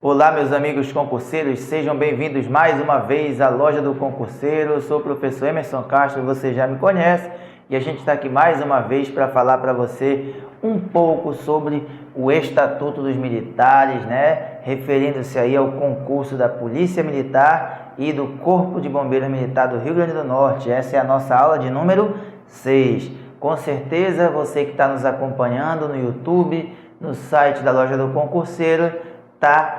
Olá, meus amigos concurseiros, sejam bem-vindos mais uma vez à Loja do Concurseiro. Eu sou o professor Emerson Castro, você já me conhece, e a gente está aqui mais uma vez para falar para você um pouco sobre o Estatuto dos Militares, né? Referindo-se aí ao concurso da Polícia Militar e do Corpo de Bombeiros Militar do Rio Grande do Norte. Essa é a nossa aula de número 6. Com certeza, você que está nos acompanhando no YouTube, no site da Loja do Concurseiro, está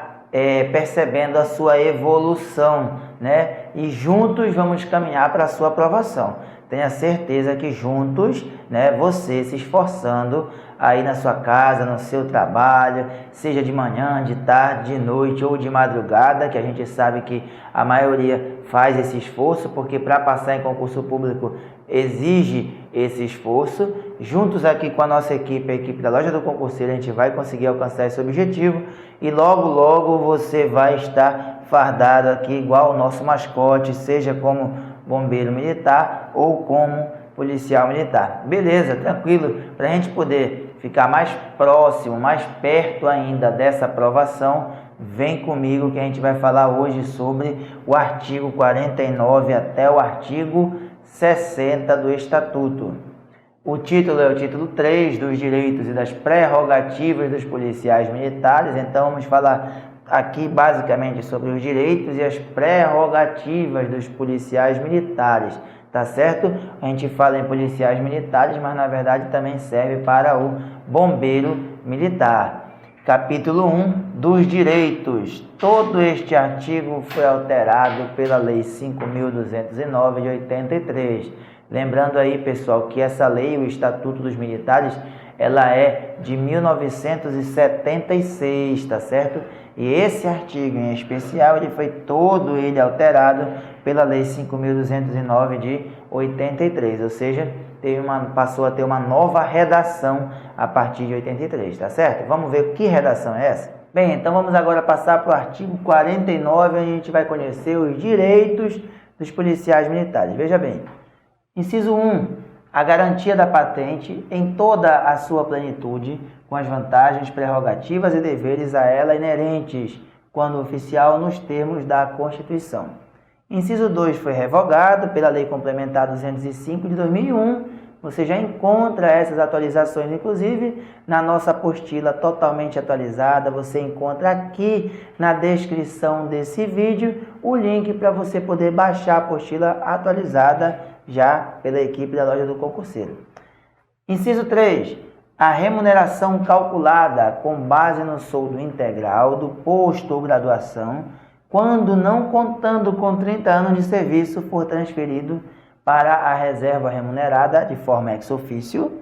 percebendo a sua evolução, né? E juntos vamos caminhar para a sua aprovação. Tenha certeza que juntos, né, você se esforçando aí na sua casa, no seu trabalho, seja de manhã, de tarde, de noite ou de madrugada, que a gente sabe que a maioria faz esse esforço, porque para passar em concurso público exige esse esforço. Juntos aqui com a nossa equipe, a equipe da Loja do Concurseiro, a gente vai conseguir alcançar esse objetivo e logo, logo você vai estar fardado aqui igual o nosso mascote, seja como bombeiro militar ou como policial militar. Beleza, tranquilo? Para a gente poder ficar mais próximo, mais perto ainda dessa aprovação, vem comigo que a gente vai falar hoje sobre o artigo 49 até o artigo 60 do Estatuto. O título é o título 3 dos direitos e das prerrogativas dos policiais militares. Então vamos falar aqui basicamente sobre os direitos e as prerrogativas dos policiais militares, tá certo? A gente fala em policiais militares, mas na verdade também serve para o bombeiro militar. Capítulo 1 dos direitos. Todo este artigo foi alterado pela Lei 5.209 de 83. Lembrando aí, pessoal, que essa lei, o Estatuto dos Militares, ela é de 1976, tá certo? E esse artigo em especial, ele foi todo ele alterado pela Lei 5.209 de 83, ou seja, passou a ter uma nova redação a partir de 83, tá certo? Vamos ver que redação é essa? Bem, então vamos agora passar para o artigo 49, onde a gente vai conhecer os direitos dos policiais militares. Veja bem, inciso 1, a garantia da patente em toda a sua plenitude, com as vantagens, prerrogativas e deveres a ela inerentes, quando oficial nos termos da Constituição. Inciso 2 foi revogado pela Lei Complementar 205 de 2001. Você já encontra essas atualizações, inclusive, na nossa apostila totalmente atualizada. Você encontra aqui na descrição desse vídeo o link para você poder baixar a apostila atualizada já pela equipe da Loja do Concurseiro. Inciso 3. A remuneração calculada com base no soldo integral do posto ou graduação, quando não contando com 30 anos de serviço, for transferido para a reserva remunerada de forma ex officio,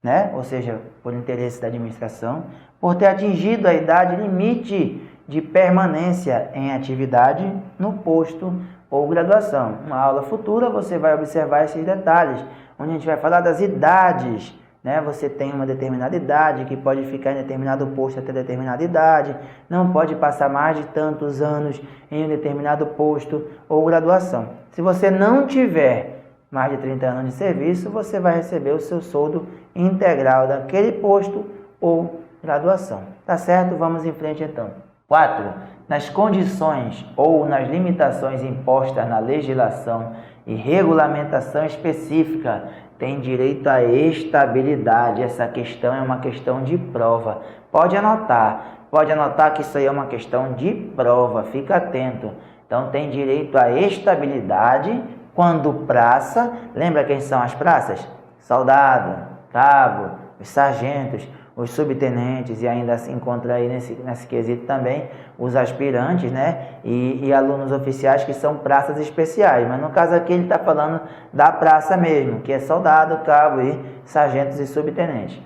né? Ou seja, por interesse da administração, por ter atingido a idade limite de permanência em atividade no posto ou graduação. Uma aula futura você vai observar esses detalhes, onde a gente vai falar das idades, né? Você tem uma determinada idade que pode ficar em determinado posto até determinada idade, não pode passar mais de tantos anos em um determinado posto ou graduação. Se você não tiver mais de 30 anos de serviço, você vai receber o seu soldo integral daquele posto ou graduação. Tá certo? Vamos em frente então. 4. Nas condições ou nas limitações impostas na legislação e regulamentação específica, tem direito à estabilidade. Essa questão é uma questão de prova. Pode anotar que isso aí é uma questão de prova, fica atento. Então, tem direito à estabilidade quando praça, lembra quem são as praças? Soldado, cabo, os sargentos, os subtenentes, e ainda se encontra aí nesse quesito também os aspirantes, né? E alunos oficiais que são praças especiais. Mas no caso aqui ele está falando da praça mesmo, que é soldado, cabo e sargentos e subtenentes.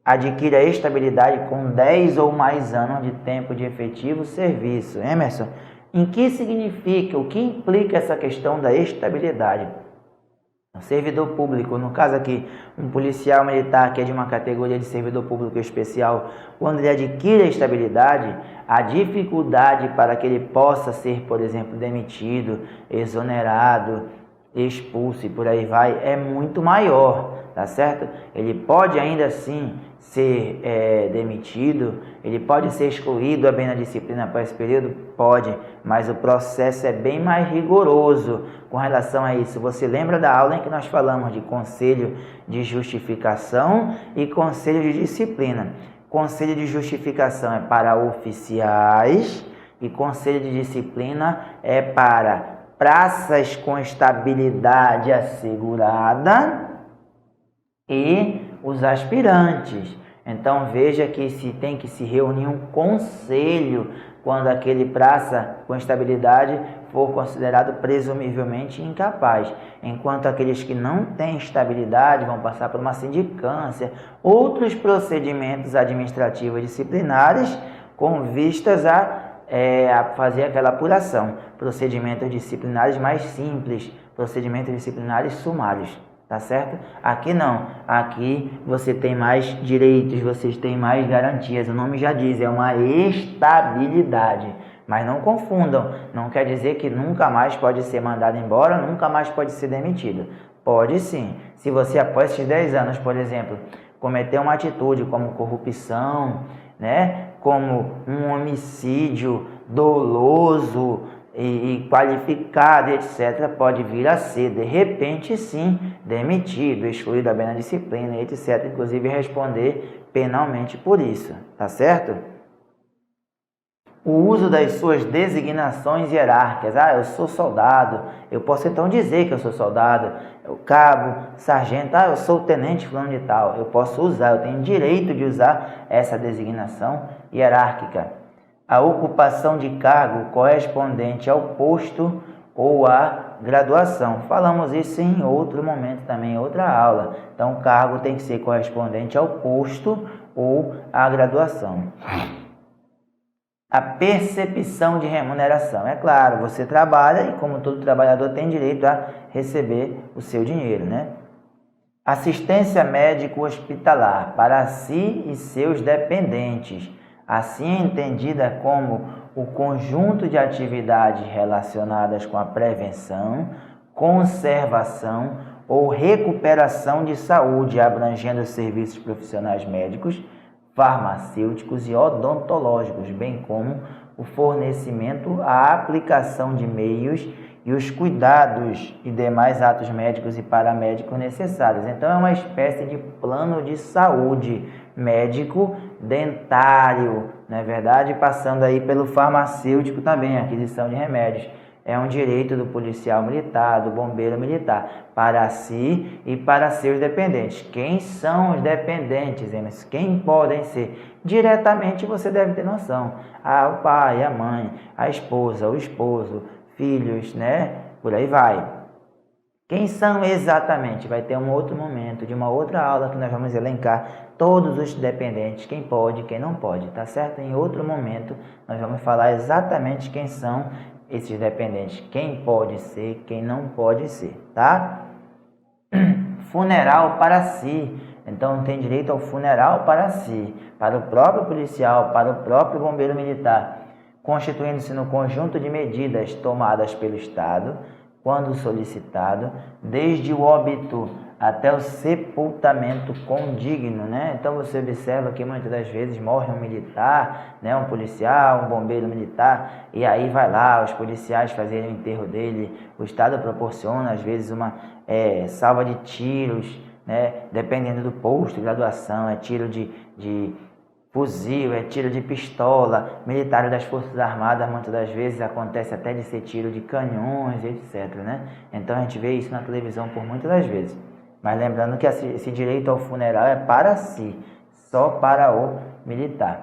Adquire a estabilidade com 10 ou mais anos de tempo de efetivo serviço. Emerson, em que significa, o que implica essa questão da estabilidade? Um servidor público, no caso aqui, um policial militar que é de uma categoria de servidor público especial, quando ele adquire a estabilidade, a dificuldade para que ele possa ser, por exemplo, demitido, exonerado, expulso e por aí vai, é muito maior, tá certo? Ele pode ainda assim ser demitido, ele pode ser excluído bem na disciplina após esse período? Pode, mas o processo é bem mais rigoroso com relação a isso. Você lembra da aula em que nós falamos de conselho de justificação e conselho de disciplina? Conselho de justificação é para oficiais e conselho de disciplina é para praças com estabilidade assegurada e os aspirantes. Então veja que se tem que se reunir um conselho quando aquele praça com estabilidade for considerado presumivelmente incapaz, enquanto aqueles que não têm estabilidade vão passar por uma sindicância, outros procedimentos administrativos disciplinares com vistas a fazer aquela apuração, procedimentos disciplinares mais simples, procedimentos disciplinares sumários. Tá certo? Aqui não. Aqui você tem mais direitos, vocês têm mais garantias. O nome já diz, é uma estabilidade. Mas não confundam. Não quer dizer que nunca mais pode ser mandado embora, nunca mais pode ser demitido. Pode sim. Se você, após esses 10 anos, por exemplo, cometer uma atitude como corrupção, né? Como um homicídio doloso e qualificado, etc., pode vir a ser, de repente, sim, demitido, excluído bem na disciplina, etc., inclusive responder penalmente por isso, tá certo? O uso das suas designações hierárquicas. Eu sou soldado, eu posso então dizer que eu sou soldado, eu cabo, sargento, eu sou tenente fulano de tal, eu posso usar, eu tenho direito de usar essa designação hierárquica. A ocupação de cargo correspondente ao posto ou à graduação. Falamos isso em outro momento também, em outra aula. Então, o cargo tem que ser correspondente ao posto ou à graduação. A percepção de remuneração. É claro, você trabalha e, como todo trabalhador, tem direito a receber o seu dinheiro, né? Assistência médico-hospitalar para si e seus dependentes. Assim é entendida como o conjunto de atividades relacionadas com a prevenção, conservação ou recuperação de saúde, abrangendo serviços profissionais médicos, farmacêuticos e odontológicos, bem como o fornecimento, a aplicação de meios e os cuidados e demais atos médicos e paramédicos necessários. Então, é uma espécie de plano de saúde médico dentário, não é verdade? Passando aí pelo farmacêutico também, a aquisição de remédios. É um direito do policial militar, do bombeiro militar, para si e para seus dependentes. Quem são os dependentes, Emerson? Quem podem ser? Diretamente você deve ter noção. O pai, a mãe, a esposa, o esposo, filhos, né? Por aí vai. Quem são exatamente? Vai ter um outro momento, de uma outra aula, que nós vamos elencar todos os dependentes, quem pode, quem não pode, tá certo? Em outro momento, nós vamos falar exatamente quem são esses dependentes, quem pode ser, quem não pode ser, tá? Funeral para si. Então, tem direito ao funeral para si, para o próprio policial, para o próprio bombeiro militar, constituindo-se no conjunto de medidas tomadas pelo Estado, quando solicitado, desde o óbito até o sepultamento condigno, né? Então você observa que muitas das vezes morre um militar, né? Um policial, um bombeiro militar, e aí vai lá os policiais fazerem o enterro dele, o Estado proporciona às vezes uma salva de tiros, né? Dependendo do posto, graduação, é tiro de fuzil, é tiro de pistola, militares das Forças Armadas, muitas das vezes acontece até de ser tiro de canhões, etc, né? Então a gente vê isso na televisão por muitas das vezes. Mas lembrando que esse direito ao funeral é para si, só para o militar.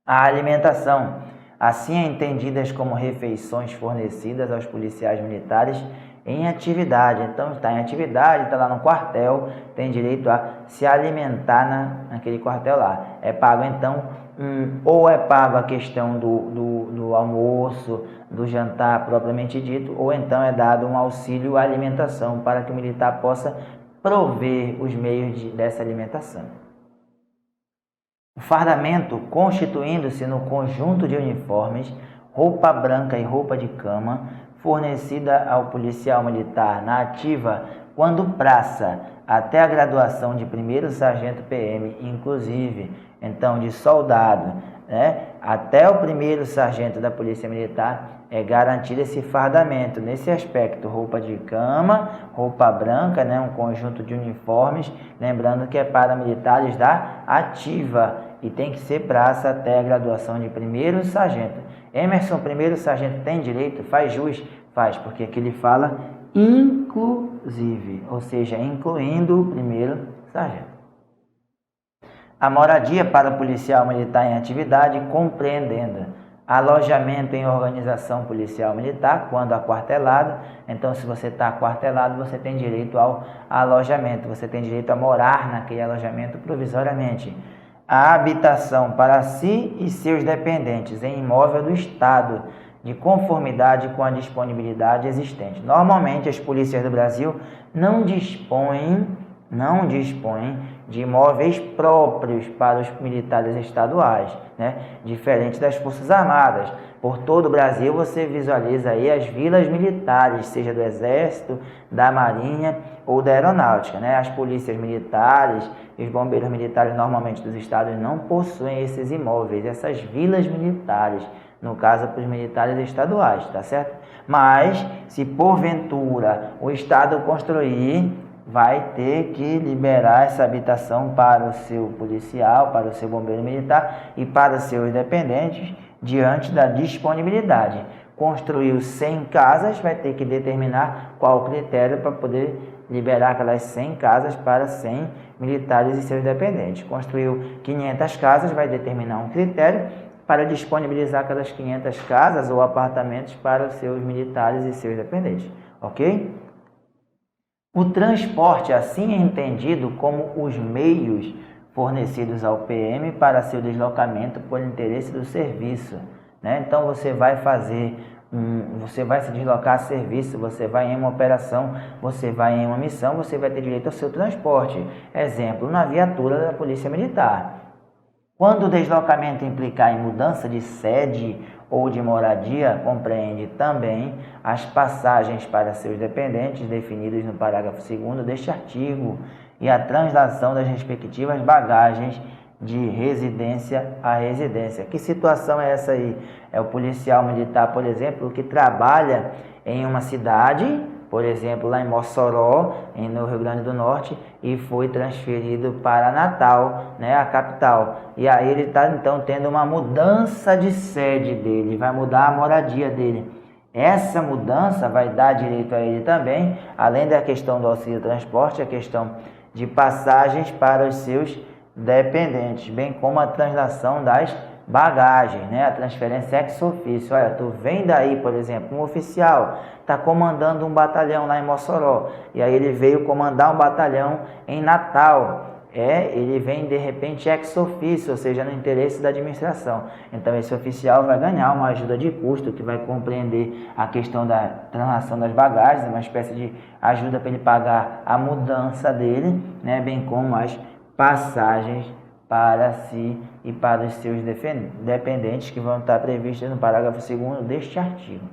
A alimentação, assim é entendidas como refeições fornecidas aos policiais militares em atividade. Então está em atividade, está lá no quartel, tem direito a se alimentar naquele quartel lá. É pago então, ou é pago a questão do almoço, do jantar propriamente dito, ou então é dado um auxílio à alimentação para que o militar possa prover os meios dessa alimentação. O fardamento, constituindo-se no conjunto de uniformes, roupa branca e roupa de cama, fornecida ao policial militar na ativa quando praça, até a graduação de primeiro sargento PM, inclusive, então de soldado, né, até o primeiro sargento da Polícia Militar, é garantido esse fardamento, nesse aspecto, roupa de cama, roupa branca, né, um conjunto de uniformes, lembrando que é para militares da ativa e tem que ser praça até a graduação de primeiro sargento. Emerson, primeiro sargento, tem direito? Faz jus? Faz, porque aqui ele fala inclusive, ou seja, incluindo o primeiro sargento. A moradia para o policial militar em atividade, compreendendo alojamento em organização policial militar, quando aquartelado. Então, se você está aquartelado, você tem direito ao alojamento, você tem direito a morar naquele alojamento provisoriamente. A habitação para si e seus dependentes em imóvel do Estado, de conformidade com a disponibilidade existente. Normalmente, as polícias do Brasil não dispõem de imóveis próprios para os militares estaduais, né? Diferente das Forças Armadas. Por todo o Brasil você visualiza aí as vilas militares, seja do Exército, da Marinha ou da Aeronáutica, né? As polícias militares e os bombeiros militares normalmente dos estados não possuem esses imóveis, essas vilas militares, no caso para os militares estaduais, tá certo? Mas se porventura o estado construir, vai ter que liberar essa habitação para o seu policial, para o seu bombeiro militar e para os seus dependentes, diante da disponibilidade. Construiu 100 casas, vai ter que determinar qual o critério para poder liberar aquelas 100 casas para 100 militares e seus dependentes. Construiu 500 casas, vai determinar um critério para disponibilizar aquelas 500 casas ou apartamentos para os seus militares e seus dependentes, ok? O transporte, assim é entendido como os meios fornecidos ao PM para seu deslocamento por interesse do serviço, né? Então você vai se deslocar a serviço, você vai em uma operação, você vai em uma missão, você vai ter direito ao seu transporte. Exemplo, na viatura da Polícia Militar. Quando o deslocamento implicar em mudança de sede ou de moradia, compreende também as passagens para seus dependentes definidos no parágrafo 2º deste artigo e a translação das respectivas bagagens de residência a residência. Que situação é essa aí? É o policial militar, por exemplo, que trabalha em uma cidade, por exemplo, lá em Mossoró, no Rio Grande do Norte, e foi transferido para Natal, né, a capital. E aí ele está, então, tendo uma mudança de sede dele, vai mudar a moradia dele. Essa mudança vai dar direito a ele também, além da questão do auxílio transporte, a questão de passagens para os seus dependentes, bem como a translação das bagagens, né? A transferência ex officio. Olha, tu vem daí, por exemplo, um oficial está comandando um batalhão lá em Mossoró, e aí ele veio comandar um batalhão em Natal. Ele vem de repente ex officio, ou seja, no interesse da administração. Então esse oficial vai ganhar uma ajuda de custo que vai compreender a questão da translação das bagagens, uma espécie de ajuda para ele pagar a mudança dele, né? Bem como as passagens para si e para os seus dependentes que vão estar previstas no parágrafo 2º deste artigo.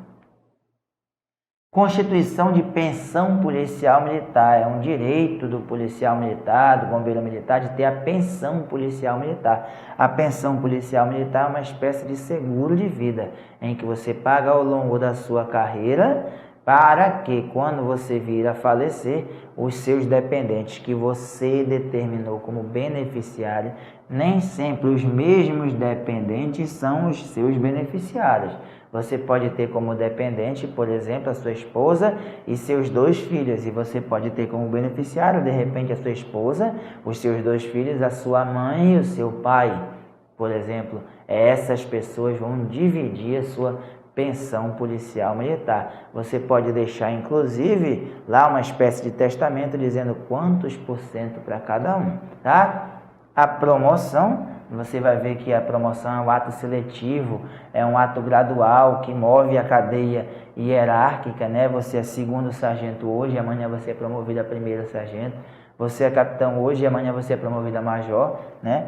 Constituição de pensão policial militar. É um direito do policial militar, do bombeiro militar, de ter a pensão policial militar. A pensão policial militar é uma espécie de seguro de vida, em que você paga ao longo da sua carreira, para que, quando você vir a falecer, os seus dependentes que você determinou como beneficiário, nem sempre os mesmos dependentes são os seus beneficiários. Você pode ter como dependente, por exemplo, a sua esposa e seus 2 filhos, e você pode ter como beneficiário, de repente, a sua esposa, os seus 2 filhos, a sua mãe e o seu pai, por exemplo. Essas pessoas vão dividir a sua pensão policial militar. Você pode deixar, inclusive, lá uma espécie de testamento dizendo quantos % para cada um, tá? A promoção, você vai ver que a promoção é um ato seletivo, é um ato gradual que move a cadeia hierárquica, né? Você é 2º sargento hoje, amanhã você é promovido a 1º sargento. Você é capitão hoje, amanhã você é promovido a major, né?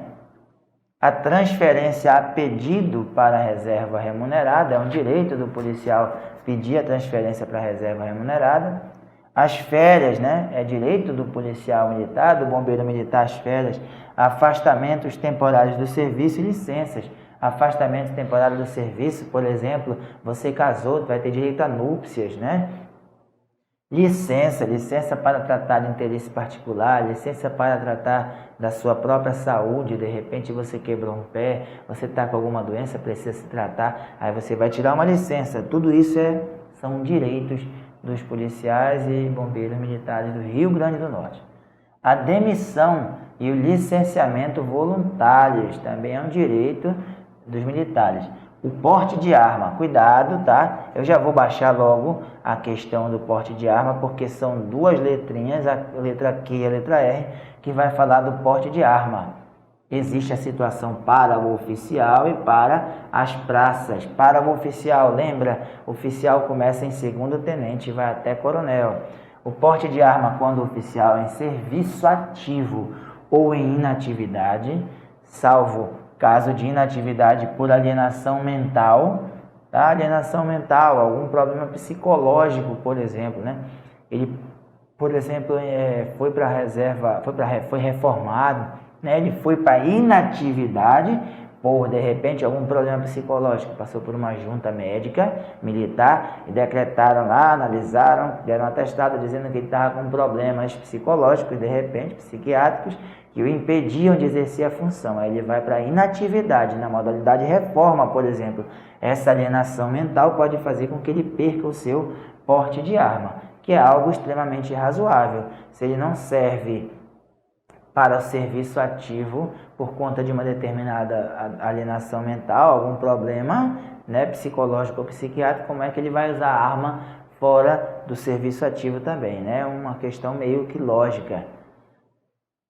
A transferência a pedido para a reserva remunerada, é um direito do policial pedir a transferência para a reserva remunerada. As férias, né? É direito do policial militar, do bombeiro militar, as férias. Afastamentos temporários do serviço e licenças. Afastamento temporário do serviço, por exemplo, você casou, vai ter direito a núpcias, né? Licença para tratar de interesse particular, licença para tratar da sua própria saúde, de repente você quebrou um pé, você está com alguma doença, precisa se tratar, aí você vai tirar uma licença. Tudo isso são direitos dos policiais e bombeiros militares do Rio Grande do Norte. A demissão e o licenciamento voluntários também é um direito dos militares. O porte de arma, cuidado, tá? Eu já vou baixar logo a questão do porte de arma, porque são duas letrinhas, a letra Q e a letra R, que vai falar do porte de arma. Existe a situação para o oficial e para as praças. Para o oficial, lembra? O oficial começa em segundo tenente e vai até coronel. O porte de arma quando o oficial é em serviço ativo ou em inatividade, salvo caso de inatividade por alienação mental, tá? Alienação mental, algum problema psicológico, por exemplo, né? Ele, por exemplo, foi para a reserva, foi reformado, né? Ele foi para inatividade por, de repente, algum problema psicológico, passou por uma junta médica, militar, e decretaram lá, analisaram, deram um atestado dizendo que ele estava com problemas psicológicos, de repente, psiquiátricos, que o impediam de exercer a função. Aí ele vai para a inatividade, na modalidade reforma, por exemplo. Essa alienação mental pode fazer com que ele perca o seu porte de arma, que é algo extremamente razoável. Se ele não serve para o serviço ativo por conta de uma determinada alienação mental, algum problema, né, psicológico ou psiquiátrico, como é que ele vai usar a arma fora do serviço ativo também, né? Uma questão meio que lógica.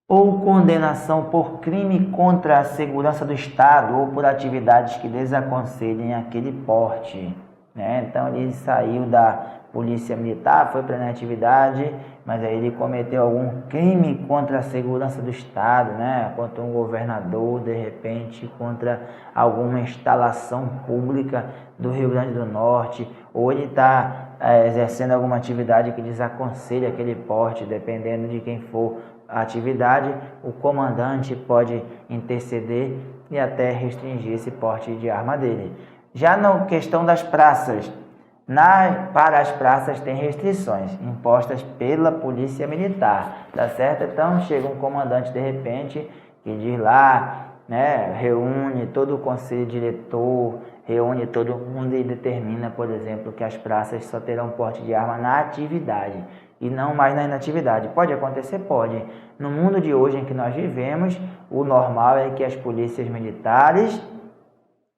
Ou condenação por crime contra a segurança do Estado ou por atividades que desaconselhem aquele porte, né? Então ele saiu da polícia militar, foi para a inatividade, mas aí ele cometeu algum crime contra a segurança do Estado, né? Contra um governador, de repente, contra alguma instalação pública do Rio Grande do Norte, ou ele está exercendo alguma atividade que desaconselha aquele porte, dependendo de quem for a atividade, o comandante pode interceder e até restringir esse porte de arma dele. Já na questão das praças, para as praças tem restrições impostas pela polícia militar, tá certo? Então chega um comandante de repente que diz lá, né, reúne todo o conselho diretor, reúne todo mundo e determina, por exemplo, que as praças só terão porte de arma na atividade e não mais na inatividade. Pode acontecer? Pode. No mundo de hoje em que nós vivemos, o normal é que as polícias militares,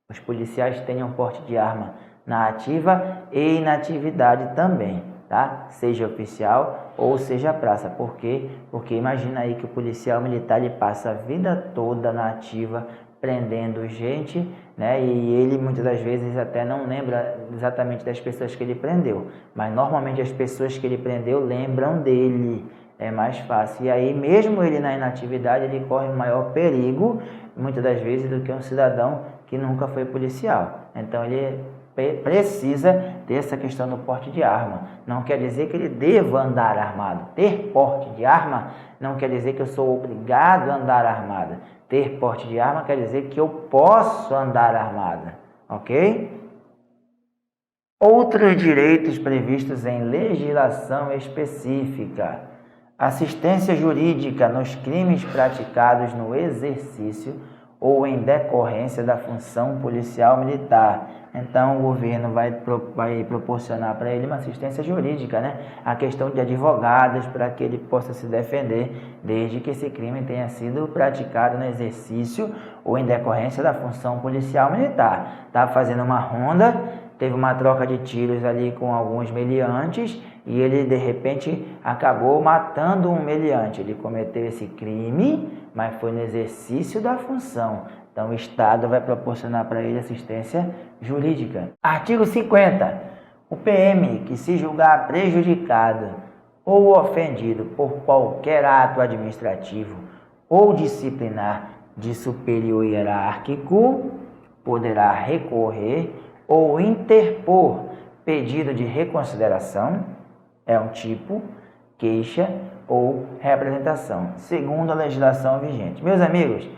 os policiais tenham porte de arma na ativa e inatividade também, tá? Seja oficial ou seja praça. Por quê? Porque imagina aí que o policial militar ele passa a vida toda na ativa prendendo gente, né? E ele muitas das vezes até não lembra exatamente das pessoas que ele prendeu, mas normalmente as pessoas que ele prendeu lembram dele, é mais fácil. E aí mesmo ele na inatividade ele corre um maior perigo muitas das vezes do que um cidadão que nunca foi policial. Então ele precisa ter essa questão do porte de arma. Não quer dizer que ele deva andar armado. Ter porte de arma não quer dizer que eu sou obrigado a andar armado. Ter porte de arma quer dizer que eu posso andar armada, ok? Outros direitos previstos em legislação específica. Assistência jurídica nos crimes praticados no exercício ou em decorrência da função policial militar. Então, o governo vai proporcionar para ele uma assistência jurídica, né? A questão de advogados para que ele possa se defender, desde que esse crime tenha sido praticado no exercício ou em decorrência da função policial militar. Estava fazendo uma ronda, teve uma troca de tiros ali com alguns meliantes e ele, de repente, acabou matando um meliante. Ele cometeu esse crime, mas foi no exercício da função. Então, o Estado vai proporcionar para ele assistência jurídica. Artigo 50. O PM que se julgar prejudicado ou ofendido por qualquer ato administrativo ou disciplinar de superior hierárquico poderá recorrer ou interpor pedido de reconsideração, é um tipo, queixa ou representação, segundo a legislação vigente. Meus amigos,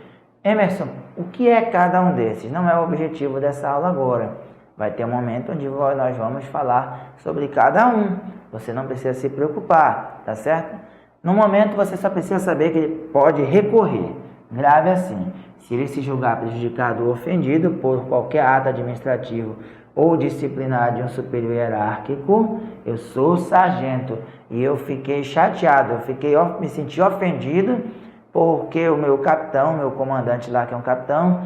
Emerson, o que é cada um desses? Não é o objetivo dessa aula agora. Vai ter um momento onde nós vamos falar sobre cada um. Você não precisa se preocupar, tá certo? No momento, você só precisa saber que ele pode recorrer. Grave assim: se ele se julgar prejudicado ou ofendido por qualquer ato administrativo ou disciplinar de um superior hierárquico, eu sou sargento e eu fiquei chateado, me senti ofendido porque o meu capitão, meu comandante lá, que é um capitão,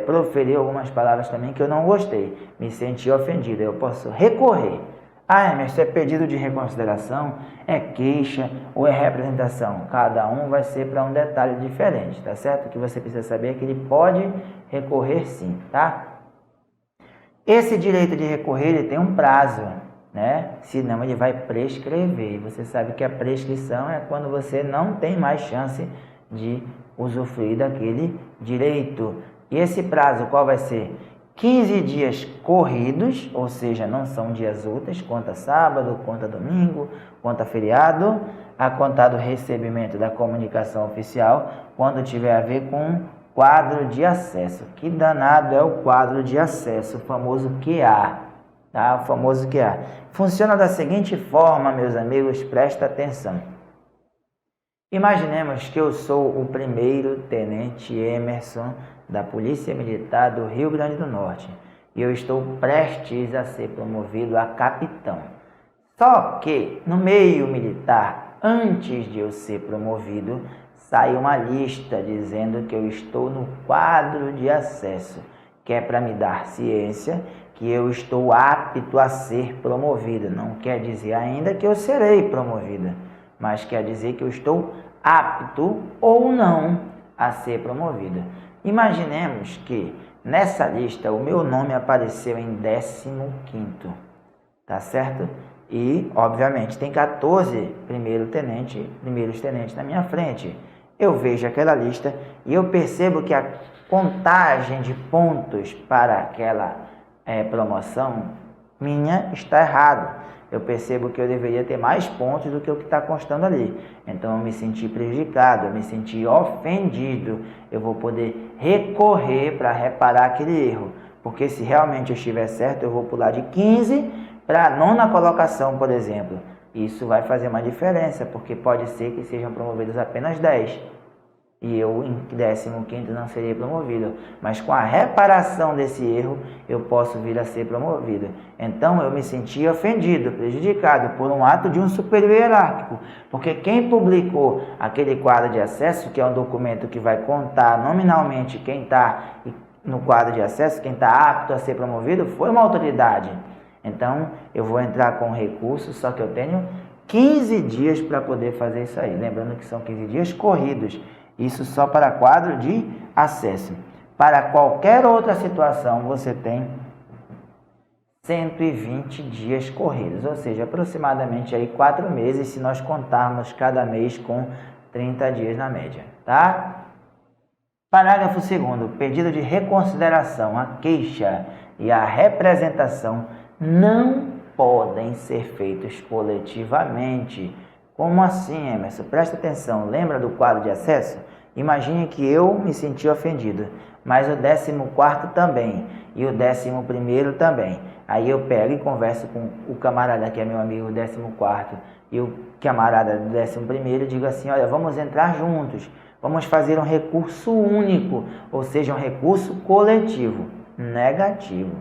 proferiu algumas palavras também que eu não gostei, me senti ofendido, eu posso recorrer. Ah, Emerson, é pedido de reconsideração, é queixa ou é representação? Cada um vai ser para um detalhe diferente, tá certo? O que você precisa saber é que ele pode recorrer sim, tá? Esse direito de recorrer, ele tem um prazo, né? Senão ele vai prescrever. E você sabe que a prescrição é quando você não tem mais chance de usufruir daquele direito. E esse prazo qual vai ser? 15 dias corridos, ou seja, não são dias úteis, conta sábado, conta domingo, conta feriado, a contar do recebimento da comunicação oficial, quando tiver a ver com quadro de acesso. Que danado é o quadro de acesso, o famoso QA, tá? O famoso QA. Funciona da seguinte forma, meus amigos, presta atenção. Imaginemos que eu sou o primeiro tenente Emerson da Polícia Militar do Rio Grande do Norte e eu estou prestes a ser promovido a capitão. Só que no meio militar, antes de eu ser promovido, sai uma lista dizendo que eu estou no quadro de acesso, que é para me dar ciência que eu estou apto a ser promovido. Não quer dizer ainda que eu serei promovido, mas quer dizer que eu estou apto ou não a ser promovido. Imaginemos que nessa lista o meu nome apareceu em 15º, tá certo? E, obviamente, tem 14 primeiros tenentes na minha frente. Eu vejo aquela lista e eu percebo que a contagem de pontos para aquela promoção minha está errada. Eu percebo que eu deveria ter mais pontos do que o que está constando ali. Então, eu me senti prejudicado, eu me senti ofendido. Eu vou poder recorrer para reparar aquele erro. Porque se realmente eu estiver certo, eu vou pular de 15 para a 9ª colocação, por exemplo. Isso vai fazer uma diferença, porque pode ser que sejam promovidos apenas 10. E eu em 15º não seria promovido. Mas com a reparação desse erro, eu posso vir a ser promovido. Então, eu me senti ofendido, prejudicado por um ato de um superior hierárquico. Porque quem publicou aquele quadro de acesso, que é um documento que vai contar nominalmente quem está no quadro de acesso, quem está apto a ser promovido, foi uma autoridade. Então, eu vou entrar com recurso, só que eu tenho 15 dias para poder fazer isso aí. Lembrando que são 15 dias corridos. Isso só para quadro de acesso. Para qualquer outra situação, você tem 120 dias corridos, ou seja, aproximadamente aí 4 meses, se nós contarmos cada mês com 30 dias na média, tá? Parágrafo 2º. Pedido de reconsideração, a queixa e a representação não podem ser feitos coletivamente. Como assim, Emerson? Presta atenção, lembra do quadro de acesso? Imagine que eu me senti ofendido, mas o 14º também, e o 11º também. Aí eu pego e converso com o camarada que é meu amigo, o 14º, e o camarada do 11º, digo assim: olha, vamos entrar juntos, vamos fazer um recurso único, ou seja, um recurso coletivo. Negativo.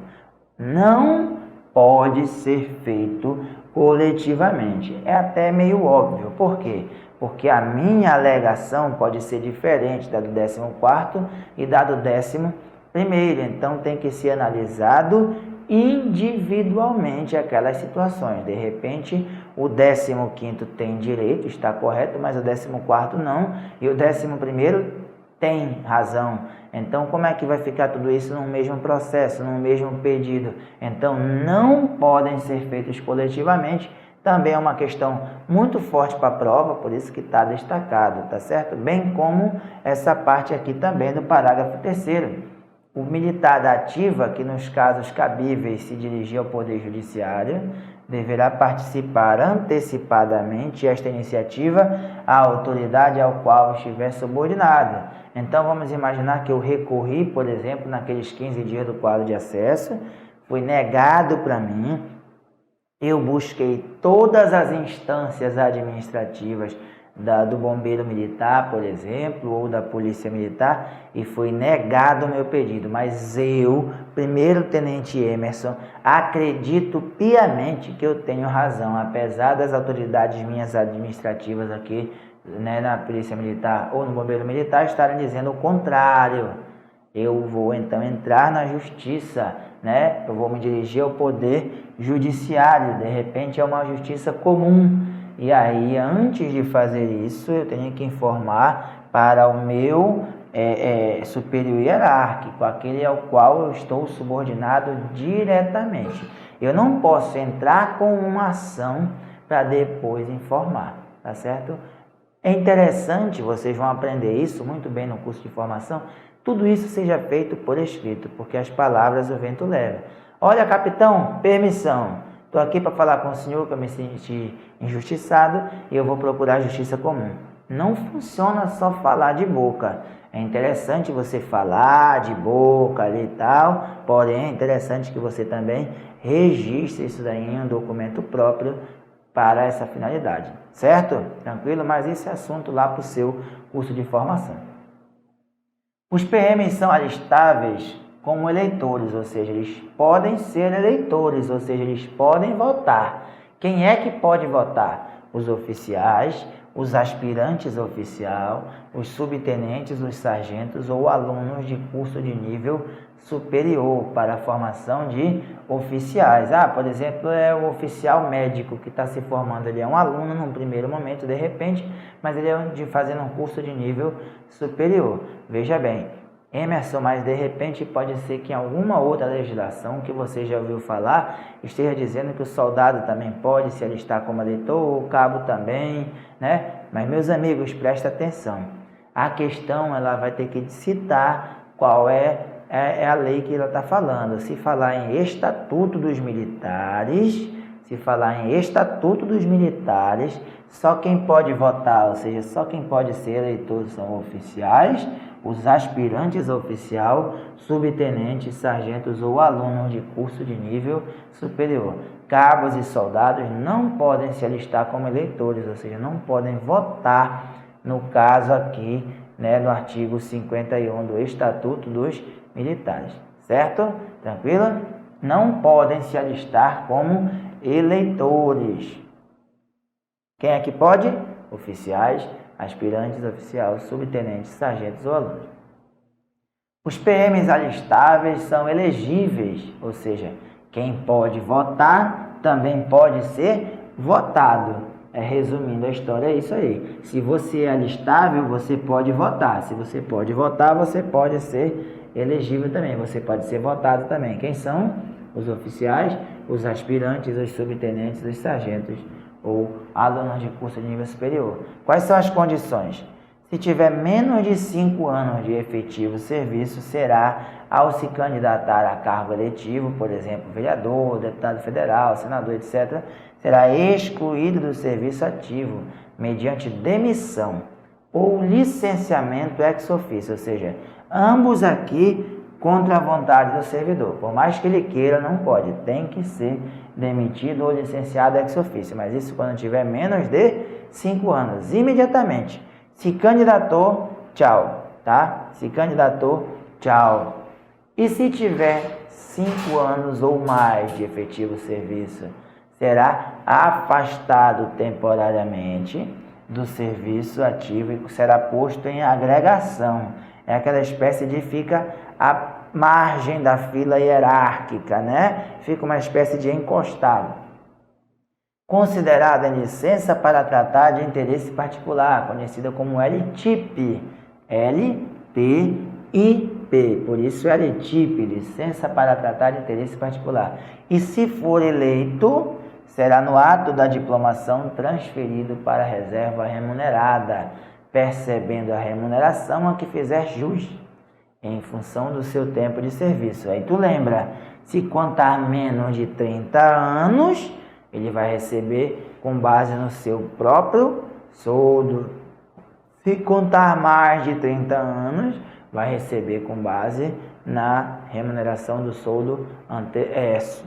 Não pode ser feito coletivamente. É até meio óbvio. Por quê? Porque a minha alegação pode ser diferente da do 14º e da do 11º. Então, tem que ser analisado individualmente aquelas situações. De repente, o 15º tem direito, está correto, mas o 14º não, e o 11º tem razão. Então, como é que vai ficar tudo isso no mesmo processo, no mesmo pedido? Então, não podem ser feitos coletivamente. Também é uma questão muito forte para a prova, por isso que está destacado, tá certo? Bem como essa parte aqui também do parágrafo 3º. O militar da ativa, que nos casos cabíveis se dirigir ao Poder Judiciário, deverá participar antecipadamente esta iniciativa à autoridade ao qual estiver subordinado. Então, vamos imaginar que eu recorri, por exemplo, naqueles 15 dias do quadro de acesso, foi negado para mim, eu busquei todas as instâncias administrativas do bombeiro militar, por exemplo, ou da polícia militar, e foi negado o meu pedido. Mas eu, primeiro-tenente Emerson, acredito piamente que eu tenho razão, apesar das autoridades minhas administrativas aqui, né, na polícia militar ou no bombeiro militar estarem dizendo o contrário. Eu vou então entrar na justiça, né? Eu vou me dirigir ao poder judiciário, de repente é uma justiça comum. E aí, antes de fazer isso, eu tenho que informar para o meu superior hierárquico, aquele ao qual eu estou subordinado diretamente. Eu não posso entrar com uma ação para depois informar, tá certo? É interessante, vocês vão aprender isso muito bem no curso de formação, tudo isso seja feito por escrito, porque as palavras o vento leva. Olha, capitão, permissão. Estou aqui para falar com o senhor, que eu me senti injustiçado e eu vou procurar a justiça comum. Não funciona só falar de boca. É interessante você falar de boca ali e tal, porém é interessante que você também registre isso daí em um documento próprio para essa finalidade. Certo? Tranquilo? Mas esse é assunto lá para o seu curso de formação. Os PMs são alistáveis como eleitores, ou seja, eles podem ser eleitores, ou seja, eles podem votar. Quem é que pode votar? Os oficiais, os aspirantes oficial, os subtenentes, os sargentos ou alunos de curso de nível superior para a formação de oficiais. Por exemplo, é o oficial médico que está se formando, ele é um aluno num primeiro momento, de repente, mas ele é fazendo um curso de nível superior. Veja bem, Emerson, mas de repente pode ser que em alguma outra legislação que você já ouviu falar esteja dizendo que o soldado também pode se alistar como eleitor, o cabo também, né? Mas, meus amigos, presta atenção. A questão, ela vai ter que citar qual é a lei que ela está falando. Se falar em Estatuto dos Militares, só quem pode votar, ou seja, só quem pode ser eleitor são oficiais, os aspirantes oficial, subtenentes, sargentos ou alunos de curso de nível superior. Cabos e soldados não podem se alistar como eleitores, ou seja, não podem votar, no caso aqui, né, no artigo 51 do Estatuto dos Militares. Certo? Tranquilo? Não podem se alistar como eleitores. Quem é que pode? Oficiais, aspirantes oficiais, subtenentes, sargentos ou alunos. Os PMs alistáveis são elegíveis, ou seja, quem pode votar também pode ser votado. Resumindo a história, é isso aí. Se você é alistável, você pode votar. Se você pode votar, você pode ser elegível também. Você pode ser votado também. Quem são? Os oficiais, os aspirantes, os subtenentes, os sargentos ou alunos de curso de nível superior. Quais são as condições? Se tiver menos de 5 anos de efetivo serviço, será, ao se candidatar a cargo eletivo, por exemplo, vereador, deputado federal, senador, etc., será excluído do serviço ativo mediante demissão ou licenciamento ex officio, ou seja, ambos aqui contra a vontade do servidor. Por mais que ele queira, não pode. Tem que ser demitido ou licenciado ex officio. Mas isso quando tiver menos de 5 anos. Imediatamente. Se candidatou, tchau. Tá? Se candidatou, tchau. E se tiver 5 anos ou mais de efetivo serviço, será afastado temporariamente do serviço ativo e será posto em agregação. É aquela espécie de fica à margem da fila hierárquica, né? Fica uma espécie de encostado. Considerada em licença para tratar de interesse particular, conhecida como LTIP. LTIP, por isso LTIP, licença para tratar de interesse particular. E se for eleito, será no ato da diplomação transferido para a reserva remunerada, percebendo a remuneração a que fizer jus, em função do seu tempo de serviço. Aí tu lembra, se contar menos de 30 anos, ele vai receber com base no seu próprio soldo. Se contar mais de 30 anos, vai receber com base na remuneração do soldo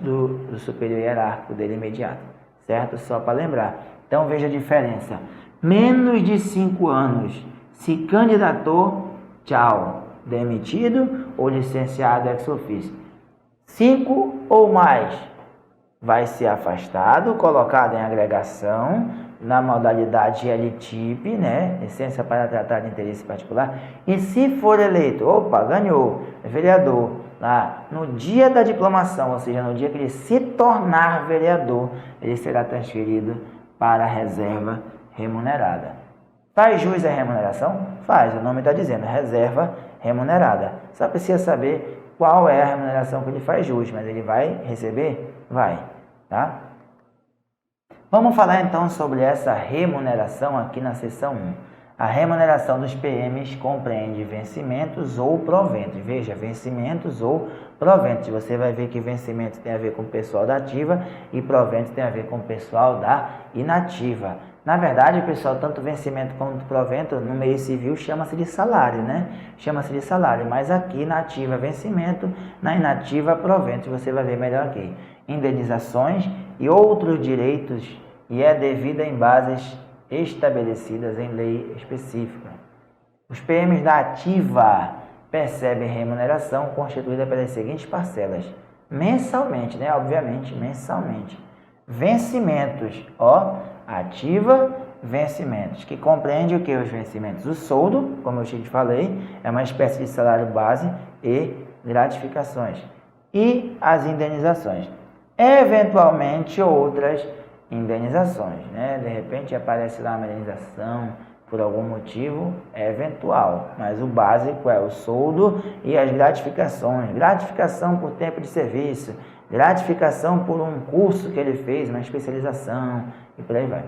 do superior hierárquico dele imediato, certo? Só para lembrar. Então veja a diferença. Menos de 5 anos, se candidatou, tchau, demitido ou licenciado ex officio. 5 ou mais, vai ser afastado, colocado em agregação, na modalidade LTIP, né? Licença para tratar de interesse particular. E se for eleito, opa, ganhou, é vereador, lá no dia da diplomação, ou seja, no dia que ele se tornar vereador, ele será transferido para a reserva remunerada. Faz jus à remuneração? Faz, o nome está dizendo, reserva remunerada. Só precisa saber qual é a remuneração que ele faz jus, mas ele vai receber? Vai, tá? Vamos falar então sobre essa remuneração aqui na seção 1. A remuneração dos PMs compreende vencimentos ou proventos. Veja, vencimentos ou proventos. Você vai ver que vencimentos tem a ver com o pessoal da ativa e proventos tem a ver com o pessoal da inativa. Na verdade, pessoal, tanto vencimento quanto provento no meio civil chama-se de salário, né? Chama-se de salário, mas aqui na ativa vencimento, na inativa provento. Você vai ver melhor aqui. Indenizações e outros direitos, e é devida em bases estabelecidas em lei específica. Os PMs da ativa percebem remuneração constituída pelas seguintes parcelas. Mensalmente, né? Obviamente, mensalmente. Vencimentos, ó, ativa, vencimentos, que compreende o que? Os vencimentos? O soldo, como eu te falei, é uma espécie de salário base e gratificações. E as indenizações. Eventualmente, outras indenizações, né? De repente aparece lá uma indenização por algum motivo, é eventual, mas o básico é o soldo e as gratificações. Gratificação por tempo de serviço, gratificação por um curso que ele fez, uma especialização e por aí vai.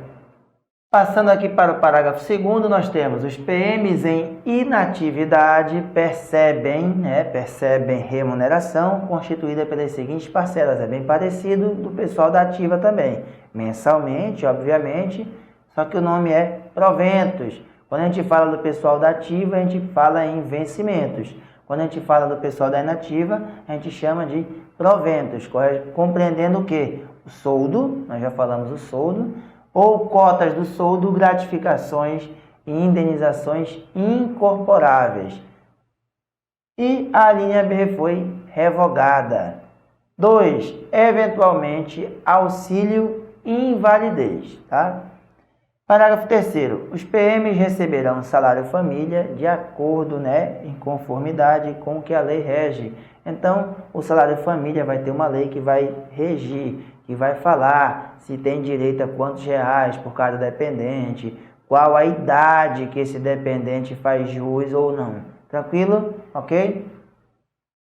Passando aqui para o parágrafo 2º, nós temos os PMs em inatividade percebem remuneração constituída pelas seguintes parcelas. É bem parecido do pessoal da ativa também. Mensalmente, obviamente, só que o nome é proventos. Quando a gente fala do pessoal da ativa, a gente fala em vencimentos. Quando a gente fala do pessoal da inativa, a gente chama de proventos, compreendendo o quê? O soldo, nós já falamos o soldo, ou cotas do soldo, gratificações e indenizações incorporáveis. E a linha B foi revogada. 2. Eventualmente, auxílio invalidez, tá? Parágrafo 3º. Os PMs receberão salário família de acordo, em conformidade com o que a lei rege. Então, o salário família vai ter uma lei que vai regir, que vai falar se tem direito a quantos reais por cada dependente, qual a idade que esse dependente faz jus ou não. Tranquilo? Ok?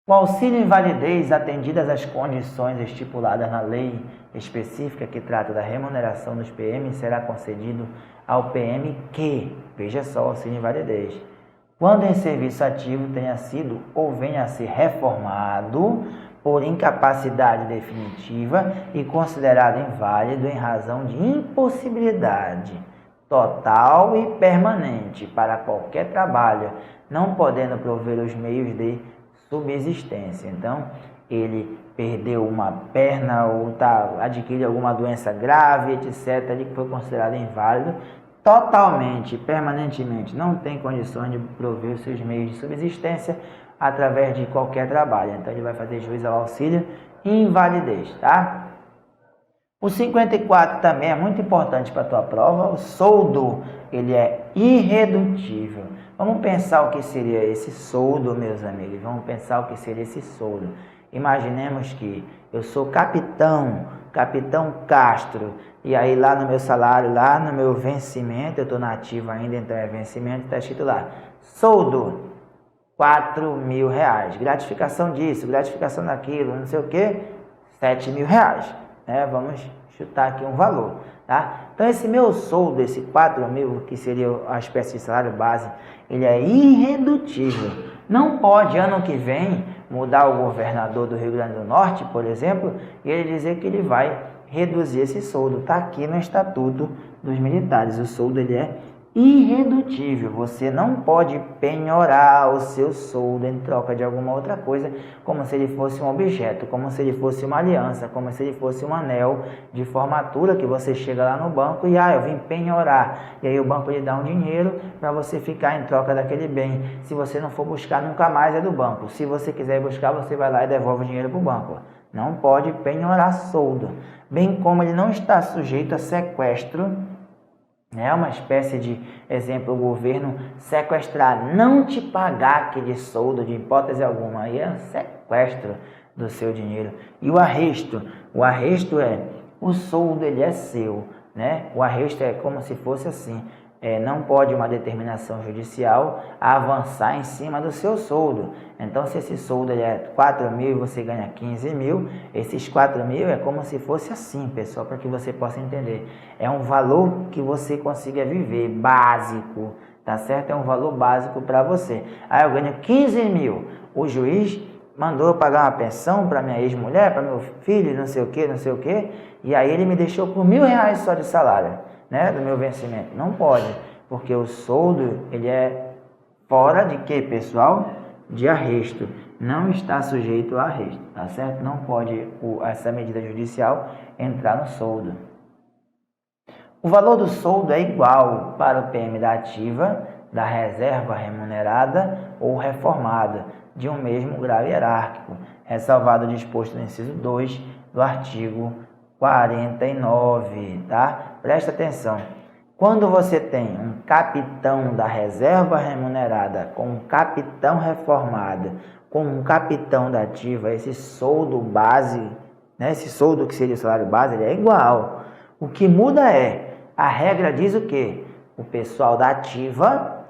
O auxílio invalidez, atendidas as condições estipuladas na lei específica que trata da remuneração dos PMs, será concedido ao PM que, veja só, auxílio invalidez, quando em serviço ativo tenha sido ou venha a ser reformado por incapacidade definitiva e considerado inválido em razão de impossibilidade total e permanente para qualquer trabalho, não podendo prover os meios de subsistência. Então, ele perdeu uma perna ou adquiriu alguma doença grave, etc., que foi considerado inválido, totalmente, permanentemente, não tem condições de prover os seus meios de subsistência através de qualquer trabalho. Então, ele vai fazer jus ao auxílio invalidez, tá? O 54 também é muito importante para a tua prova. O soldo, ele é irredutível. Vamos pensar o que seria esse soldo, meus amigos. Vamos pensar o que seria esse soldo. Imaginemos que eu sou capitão Castro, e aí lá no meu salário, lá no meu vencimento, eu estou na ativa ainda, então é vencimento, está escrito lá, soldo, R$4.000, gratificação disso, gratificação daquilo, não sei o que, R$7.000, vamos chutar aqui um valor, tá? Então esse meu soldo, esse 4.000, que seria a espécie de salário base, ele é irredutível, não pode ano que vem mudar o governador do Rio Grande do Norte, por exemplo, e ele dizer que ele vai reduzir esse soldo. Está aqui no Estatuto dos Militares. O soldo ele é irredutível. Você não pode penhorar o seu soldo em troca de alguma outra coisa, como se ele fosse um objeto, como se ele fosse uma aliança, como se ele fosse um anel de formatura que você chega lá no banco e eu vim penhorar. E aí o banco lhe dá um dinheiro para você ficar em troca daquele bem. Se você não for buscar, nunca mais é do banco. Se você quiser buscar, você vai lá e devolve o dinheiro para o banco. Não pode penhorar soldo. Bem como ele não está sujeito a sequestro. É uma espécie de exemplo, o governo sequestrar, não te pagar aquele soldo de hipótese alguma, aí é sequestro do seu dinheiro. E o arresto é, o soldo ele é seu, né? O arresto é como se fosse assim, não pode uma determinação judicial avançar em cima do seu soldo. Então, se esse soldo ele é 4 mil e você ganha 15 mil, esses 4 mil é como se fosse assim, pessoal, para que você possa entender. É um valor que você consiga viver, básico, tá certo? É um valor básico para você. Aí eu ganho 15 mil, o juiz mandou eu pagar uma pensão para minha ex-mulher, para meu filho, não sei o que, e aí ele me deixou por R$1.000 só de salário, né, do meu vencimento. Não pode, porque o soldo ele é fora de quê, pessoal? De arresto. Não está sujeito a arresto, tá certo? Não pode essa medida judicial entrar no soldo. O valor do soldo é igual para o PM da ativa, da reserva remunerada ou reformada, de um mesmo grau hierárquico, ressalvado o disposto no inciso 2 do artigo 49, tá? Presta atenção. Quando você tem um capitão da reserva remunerada com um capitão reformado, com um capitão da ativa, esse soldo base, né, esse soldo que seria o salário base, ele é igual. O que muda é, a regra diz o quê? O pessoal da ativa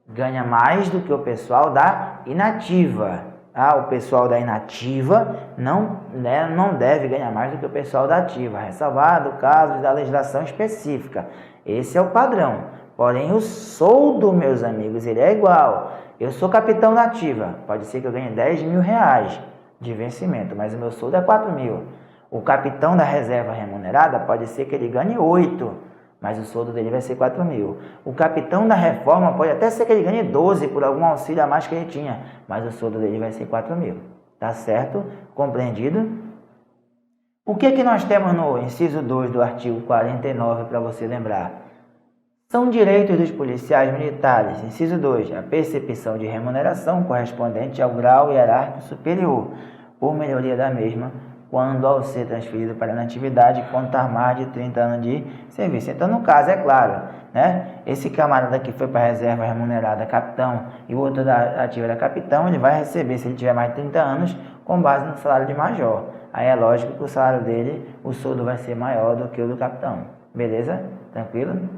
ganha mais do que o pessoal da inativa. O pessoal da inativa não deve ganhar mais do que o pessoal da ativa, ressalvado casos da legislação específica. Esse é o padrão. Porém, o soldo, meus amigos, ele é igual. Eu sou capitão da ativa, pode ser que eu ganhe R$10.000 de vencimento, mas o meu soldo é 4 mil. O capitão da reserva remunerada pode ser que ele ganhe 8, mas o soldo dele vai ser 4 mil. O capitão da reforma pode até ser que ele ganhe 12 por algum auxílio a mais que ele tinha, mas o soldo dele vai ser 4 mil. Tá certo? Compreendido? O que nós temos no inciso 2 do artigo 49 para você lembrar? São direitos dos policiais militares. Inciso 2, a percepção de remuneração correspondente ao grau hierárquico superior, por melhoria da mesma, quando ao ser transferido para a inatividade contar mais de 30 anos de serviço. Então, no caso, é claro, né? Esse camarada que foi para a reserva remunerada capitão e o outro da ativa era capitão, ele vai receber, se ele tiver mais de 30 anos, com base no salário de major. Aí é lógico que o salário dele, o soldo vai ser maior do que o do capitão. Beleza? Tranquilo?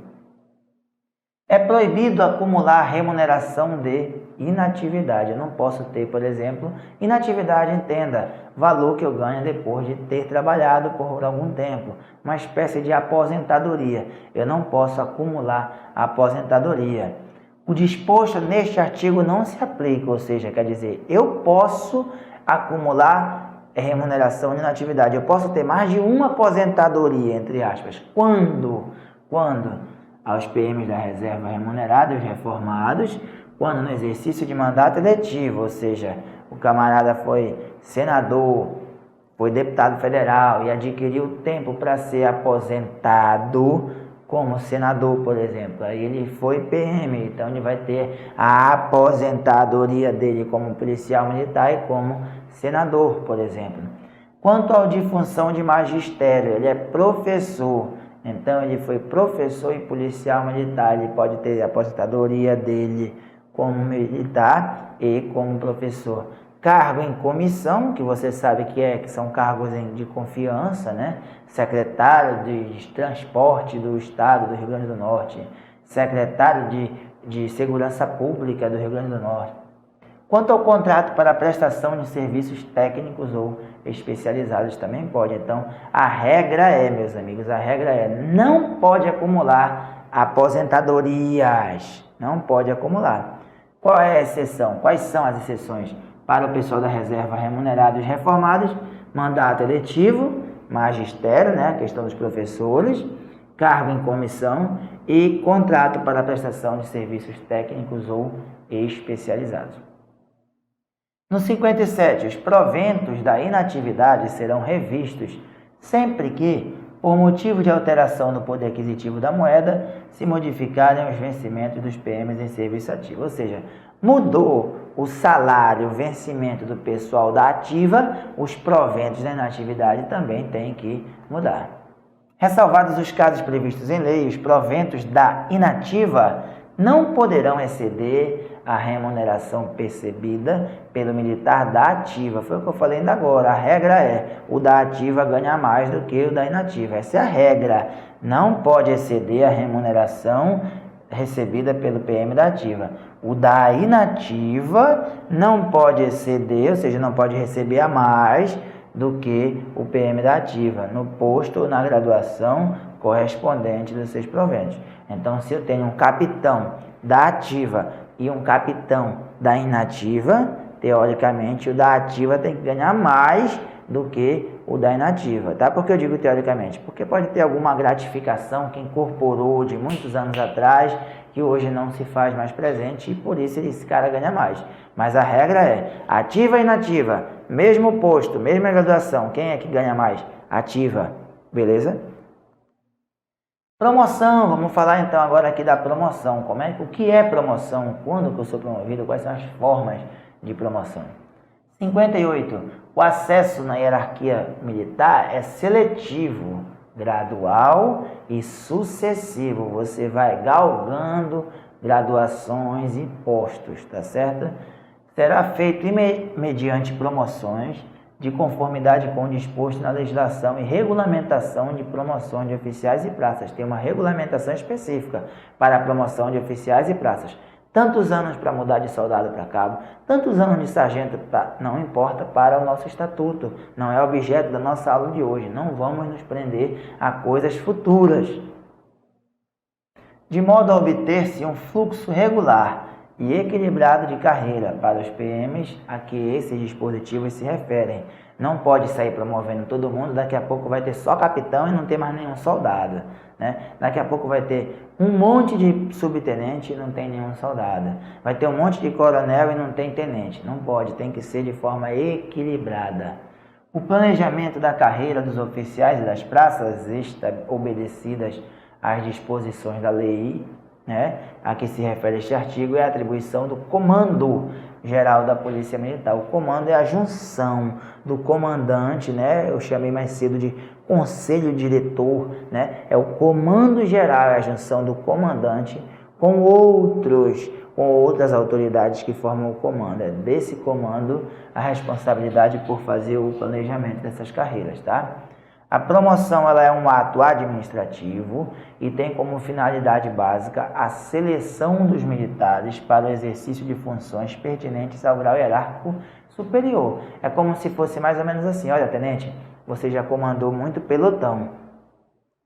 É proibido acumular remuneração de inatividade. Eu não posso ter, por exemplo, inatividade, entenda, valor que eu ganho depois de ter trabalhado por algum tempo, uma espécie de aposentadoria. Eu não posso acumular aposentadoria. O disposto neste artigo não se aplica, ou seja, quer dizer, eu posso acumular remuneração de inatividade. Eu posso ter mais de uma aposentadoria, entre aspas. Quando? Aos PMs da reserva remunerada, os reformados, quando no exercício de mandato eletivo, ou seja, o camarada foi senador, foi deputado federal e adquiriu tempo para ser aposentado como senador, por exemplo. Aí ele foi PM, então ele vai ter a aposentadoria dele como policial militar e como senador, por exemplo. Quanto ao de função de magistério, ele é professor. Então, ele foi professor e policial militar, ele pode ter a aposentadoria dele como militar e como professor. Cargo em comissão, que você sabe que são cargos de confiança, né? Secretário de Transporte do Estado do Rio Grande do Norte, secretário de Segurança Pública do Rio Grande do Norte. Quanto ao contrato para prestação de serviços técnicos ou especializados, também pode. Então, a regra é, meus amigos, não pode acumular aposentadorias. Não pode acumular. Qual é a exceção? Quais são as exceções? para o pessoal da reserva remunerados reformados, mandato eletivo, magistério, né, a questão dos professores, cargo em comissão e contrato para a prestação de serviços técnicos ou especializados. No 57, os proventos da inatividade serão revistos sempre que, por motivo de alteração no poder aquisitivo da moeda, se modificarem os vencimentos dos PMs em serviço ativo. Ou seja, mudou o salário, o vencimento do pessoal da ativa, os proventos da inatividade também têm que mudar. Ressalvados os casos previstos em lei, os proventos da inativa não poderão exceder a remuneração percebida pelo militar da ativa. Foi o que eu falei ainda agora. A regra é, o da ativa ganha mais do que o da inativa. Essa é a regra. Não pode exceder a remuneração recebida pelo PM da ativa. O da inativa não pode exceder, ou seja, não pode receber a mais do que o PM da ativa, no posto ou na graduação correspondente dos seus proventos. Então, se eu tenho um capitão da ativa e um capitão da inativa, teoricamente o da ativa tem que ganhar mais do que o da inativa, tá? Por que eu digo teoricamente? Porque pode ter alguma gratificação que incorporou de muitos anos atrás, que hoje não se faz mais presente e por isso esse cara ganha mais. Mas a regra é, ativa e inativa, mesmo posto, mesma graduação, quem é que ganha mais? Ativa, beleza? Promoção, vamos falar então agora aqui da promoção. O que é promoção? Quando que eu sou promovido? Quais são as formas de promoção? 58. O acesso na hierarquia militar é seletivo, gradual e sucessivo. Você vai galgando graduações e postos, tá certo? Será feito mediante promoções de conformidade com o disposto na legislação e regulamentação de promoção de oficiais e praças. Tem uma regulamentação específica para a promoção de oficiais e praças. Tantos anos para mudar de soldado para cabo, tantos anos de sargento, não importa para o nosso estatuto, não é objeto da nossa aula de hoje. Não vamos nos prender a coisas futuras. De modo a obter-se um fluxo regular e equilibrado de carreira para os PMs a que esses dispositivos se referem. Não pode sair promovendo todo mundo, daqui a pouco vai ter só capitão e não ter mais nenhum soldado, né? Daqui a pouco vai ter um monte de subtenente e não tem nenhum soldado. Vai ter um monte de coronel e não tem tenente. Não pode, tem que ser de forma equilibrada. O planejamento da carreira dos oficiais e das praças obedecidas às disposições da lei, né, a que se refere este artigo, é a atribuição do Comando Geral da Polícia Militar. O comando é a junção do comandante, né, eu chamei mais cedo de conselho diretor, né, é o Comando Geral, é a junção do comandante com outras autoridades que formam o comando. É desse comando a responsabilidade por fazer o planejamento dessas carreiras, tá? A promoção ela é um ato administrativo e tem como finalidade básica a seleção dos militares para o exercício de funções pertinentes ao grau hierárquico superior. É como se fosse mais ou menos assim: olha, tenente, você já comandou muito pelotão.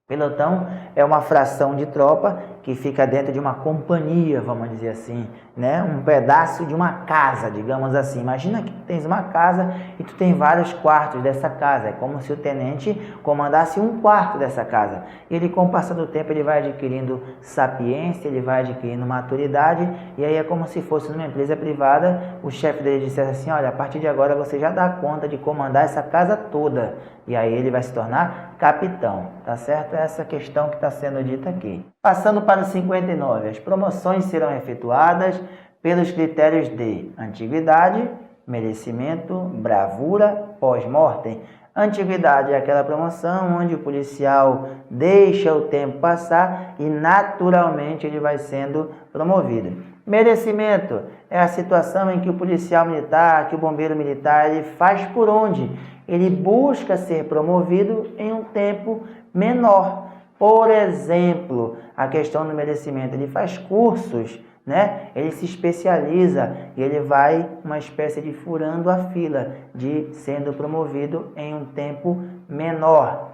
Pelotão é uma fração de tropa que fica dentro de uma companhia, vamos dizer assim, né? Um pedaço de uma casa, digamos assim. Imagina que tens uma casa e tu tem vários quartos dessa casa. É como se o tenente comandasse um quarto dessa casa. E ele, com o passar do tempo, ele vai adquirindo sapiência, ele vai adquirindo maturidade. E aí é como se fosse numa empresa privada, o chefe dele dissesse assim: olha, a partir de agora você já dá conta de comandar essa casa toda. E aí ele vai se tornar capitão, tá certo? É essa questão que está sendo dita aqui. Passando para o 59, as promoções serão efetuadas pelos critérios de antiguidade, merecimento, bravura, pós-mortem. Antiguidade é aquela promoção onde o policial deixa o tempo passar e naturalmente ele vai sendo promovido. Merecimento é a situação em que o policial militar, que o bombeiro militar, ele faz por onde? Ele busca ser promovido em um tempo menor. Por exemplo, a questão do merecimento, ele faz cursos, né? Ele se especializa e ele vai uma espécie de furando a fila, de sendo promovido em um tempo menor.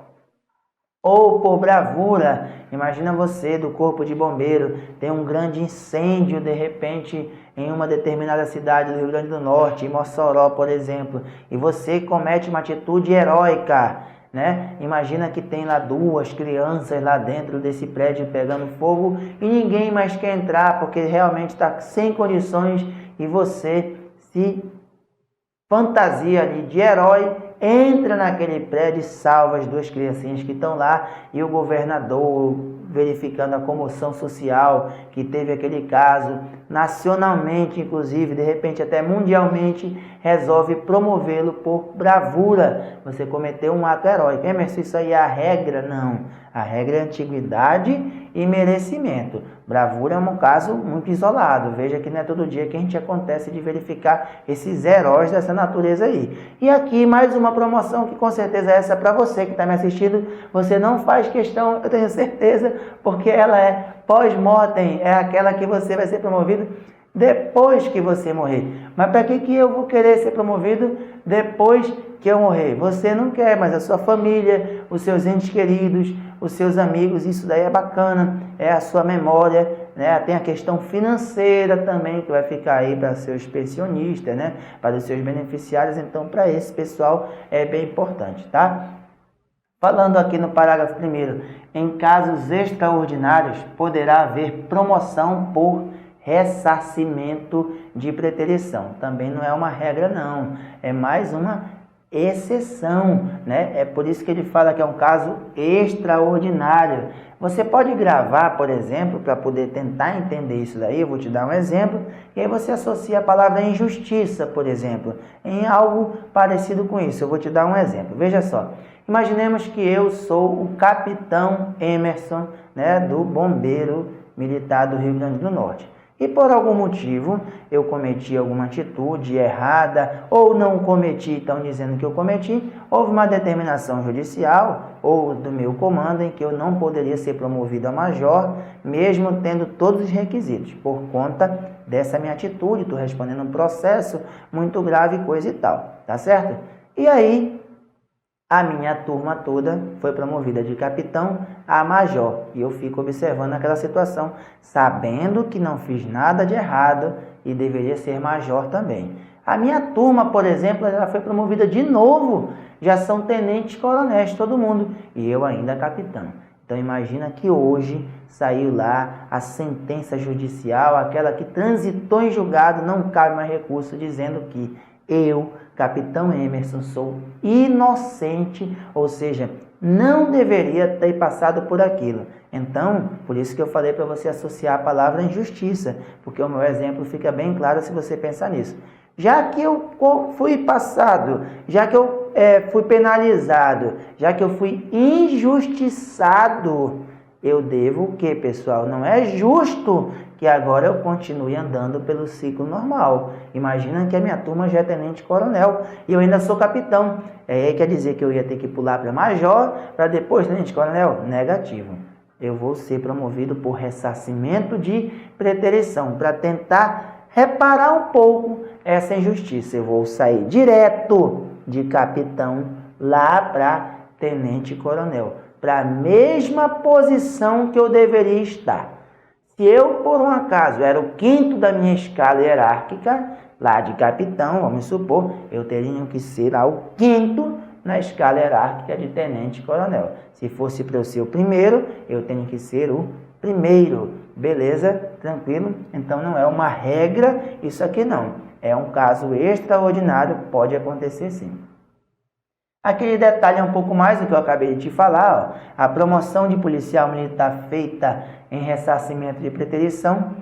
ou por bravura. Imagina você do corpo de bombeiro, tem um grande incêndio de repente em uma determinada cidade do Rio Grande do Norte, em Mossoró, por exemplo, e você comete uma atitude heróica, né? Imagina que tem lá 2 crianças lá dentro desse prédio pegando fogo e ninguém mais quer entrar porque realmente está sem condições e você se fantasia ali de herói, entra naquele prédio e salva as 2 criancinhas que estão lá e o governador, verificando a comoção social que teve aquele caso, nacionalmente inclusive, de repente até mundialmente, resolve promovê-lo por bravura. Você cometeu um ato heróico. Emerson, isso aí é a regra? Não. A regra é antiguidade e merecimento. Bravura é um caso muito isolado. Veja que não é todo dia que a gente acontece de verificar esses heróis dessa natureza aí. E aqui mais uma promoção que com certeza é essa para você que está me assistindo. Você não faz questão, eu tenho certeza, porque ela é pós-mortem, é aquela que você vai ser promovido depois que você morrer. Mas para que eu vou querer ser promovido depois que eu morrer? Você não quer, mas a sua família, os seus entes queridos, os seus amigos, isso daí é bacana, é a sua memória, né? Tem a questão financeira também, que vai ficar aí para seus pensionistas, né? Para os seus beneficiários, então para esse pessoal é bem importante, tá? Falando aqui no parágrafo 1º, em casos extraordinários, poderá haver promoção por ressarcimento de preterição. Também não é uma regra, não. É mais uma exceção, né? É por isso que ele fala que é um caso extraordinário. Você pode gravar, por exemplo, para poder tentar entender isso daí, eu vou te dar um exemplo, e aí você associa a palavra injustiça, por exemplo, em algo parecido com isso. Eu vou te dar um exemplo. Veja só. Imaginemos que eu sou o capitão Emerson, né, do Bombeiro Militar do Rio Grande do Norte. E por algum motivo eu cometi alguma atitude errada ou não cometi, estão dizendo que eu cometi, houve uma determinação judicial ou do meu comando em que eu não poderia ser promovido a major, mesmo tendo todos os requisitos, por conta dessa minha atitude, estou respondendo um processo muito grave, coisa e tal, tá certo? E aí a minha turma toda foi promovida de capitão a major. E eu fico observando aquela situação, sabendo que não fiz nada de errado e deveria ser major também. A minha turma, por exemplo, ela foi promovida de novo. Já são tenentes coronéis, todo mundo. E eu ainda capitão. Então imagina que hoje saiu lá a sentença judicial, aquela que transitou em julgado, não cabe mais recurso, dizendo que eu, capitão Emerson, sou inocente, ou seja, não deveria ter passado por aquilo. Então, por isso que eu falei para você associar a palavra injustiça, porque o meu exemplo fica bem claro se você pensar nisso. Já que eu fui passado, já que eu fui penalizado, já que eu fui injustiçado, eu devo o quê, pessoal? Não é justo que agora eu continue andando pelo ciclo normal. Imagina que a minha turma já é tenente-coronel e eu ainda sou capitão. Quer dizer que eu ia ter que pular para major, para depois tenente-coronel? Negativo. Eu vou ser promovido por ressarcimento de preterição, para tentar reparar um pouco essa injustiça. Eu vou sair direto de capitão lá para tenente-coronel, para a mesma posição que eu deveria estar. Se eu, por um acaso, era o 5º da minha escala hierárquica, lá de capitão, vamos supor, eu teria que ser lá o 5º na escala hierárquica de tenente-coronel. Se fosse para eu ser o 1º, eu tenho que ser o 1º. Beleza? Tranquilo? Então não é uma regra isso aqui não. É um caso extraordinário, pode acontecer sim. Aquele detalhe é um pouco mais do que eu acabei de te falar. Ó. A promoção de policial militar feita em ressarcimento de preterição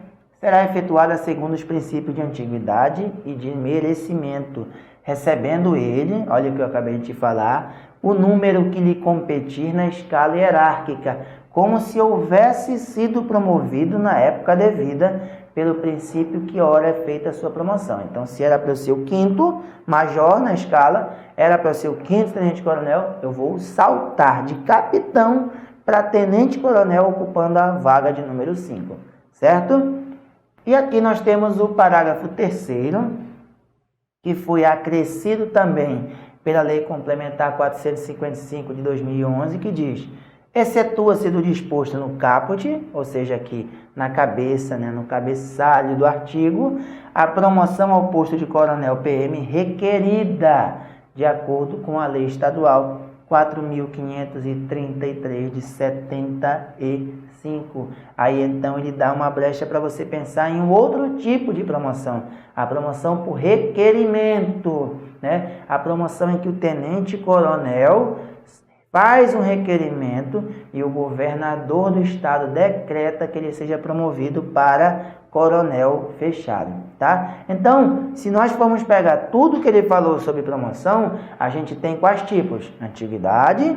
será efetuada segundo os princípios de antiguidade e de merecimento, recebendo ele, olha o que eu acabei de te falar, o número que lhe competir na escala hierárquica, como se houvesse sido promovido na época devida, pelo princípio que ora é feita a sua promoção. Então, se era para eu ser o 5º major na escala, era para eu ser o 5º tenente-coronel, eu vou saltar de capitão para tenente-coronel, ocupando a vaga de número 5, certo? E aqui nós temos o parágrafo 3º, que foi acrescido também pela Lei Complementar 455 de 2011, que diz: excetua-se do disposto no caput, ou seja, aqui na cabeça, né, no cabeçalho do artigo, a promoção ao posto de coronel PM requerida de acordo com a lei estadual 4.533 de 75. Aí então ele dá uma brecha para você pensar em um outro tipo de promoção, a promoção por requerimento, né? A promoção em que o tenente-coronel faz um requerimento e o governador do estado decreta que ele seja promovido para coronel fechado, tá? Então, se nós formos pegar tudo que ele falou sobre promoção, a gente tem quais tipos? Antiguidade,